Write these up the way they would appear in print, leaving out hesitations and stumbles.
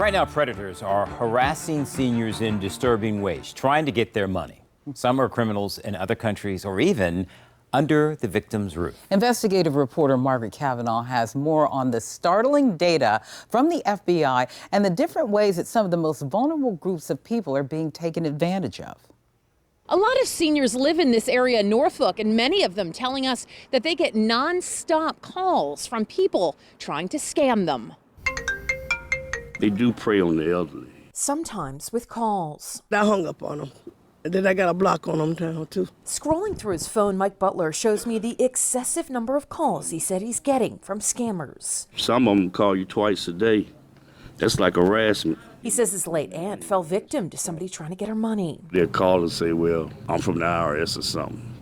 Right now, predators are harassing seniors in disturbing ways, trying to get their money. Some are criminals in other countries or even under the victim's roof. Investigative reporter Margaret Cavanaugh has more on the startling data from the FBI and the different ways that some of the most vulnerable groups of people are being taken advantage of. A lot of seniors live in this area in Norfolk, and many of them telling us that they get non-stop calls from people trying to scam them. They do prey on the elderly. Sometimes with calls. I hung up on them. And then I got a block on them now, too. Scrolling through his phone, Mike Butler shows me the excessive number of calls he said he's getting from scammers. Some of them call you twice a day. That's like harassment. He says his late aunt fell victim to somebody trying to get her money. They'll call and say, well, I'm from the IRS or something.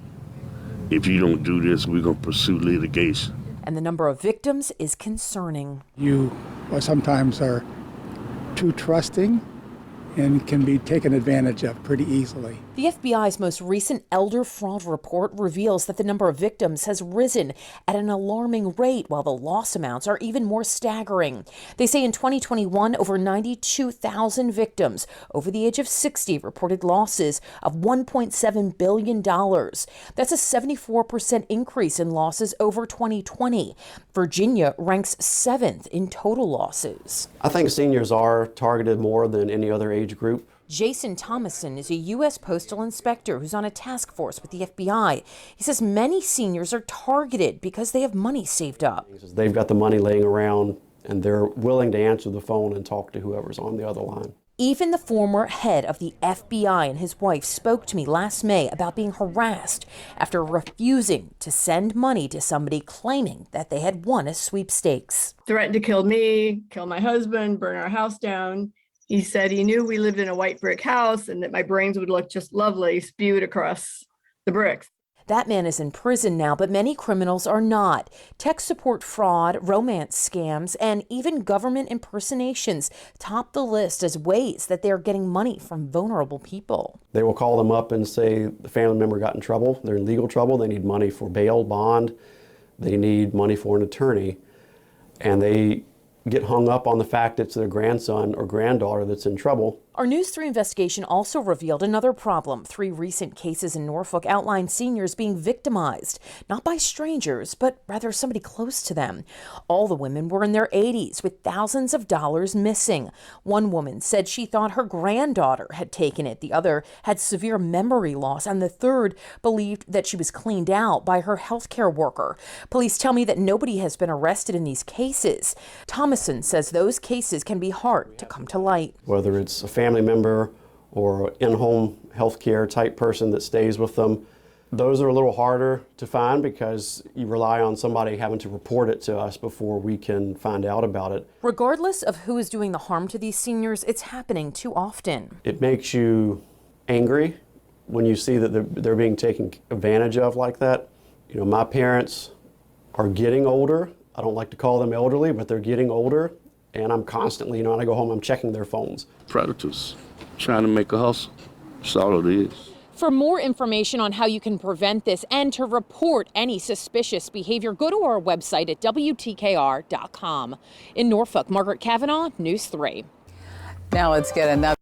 If you don't do this, we're going to pursue litigation. And the number of victims is concerning. You sometimes are too trusting and can be taken advantage of pretty easily. The FBI's most recent elder fraud report reveals that the number of victims has risen at an alarming rate, while the loss amounts are even more staggering. They say in 2021, over 92,000 victims over the age of 60 reported losses of $1.7 billion. That's a 74% increase in losses over 2020. Virginia ranks 7th in total losses. I think seniors are targeted more than any other age group. Jason Thomason is a U.S. postal inspector who's on a task force with the FBI. He says many seniors are targeted because they have money saved up. They've got the money laying around and they're willing to answer the phone and talk to whoever's on the other line. Even the former head of the FBI and his wife spoke to me last May about being harassed after refusing to send money to somebody claiming that they had won a sweepstakes. Threatened to kill me, kill my husband, burn our house down. He said he knew we lived in a white brick house and that my brains would look just lovely spewed across the bricks. That man is in prison now, but many criminals are not. Tech support fraud, romance scams, and even government impersonations top the list as ways that they're getting money from vulnerable people. They will call them up and say the family member got in trouble, they're in legal trouble, they need money for bail, bond, they need money for an attorney, and they get hung up on the fact it's their grandson or granddaughter that's in trouble. Our News 3 investigation also revealed another problem. 3 recent cases in Norfolk outlined seniors being victimized, not by strangers, but rather somebody close to them. All the women were in their 80s with thousands of dollars missing. One woman said she thought her granddaughter had taken it. The other had severe memory loss, and the third believed that she was cleaned out by her healthcare worker. Police tell me that nobody has been arrested in these cases. Thomason says those cases can be hard to come to light. Whether it's a family member or in-home healthcare type person that stays with them, those are a little harder to find because you rely on somebody having to report it to us before we can find out about it. Regardless of who is doing the harm to these seniors, it's happening too often. It makes you angry when you see that they're being taken advantage of like that. You know, my parents are getting older. I don't like to call them elderly, but they're getting older. And I'm constantly, when I go home, I'm checking their phones. Predators trying to make a hustle. That's all it is. For more information on how you can prevent this and to report any suspicious behavior, go to our website at WTKR.com. In Norfolk, Margaret Cavanaugh, News 3. Now let's get another.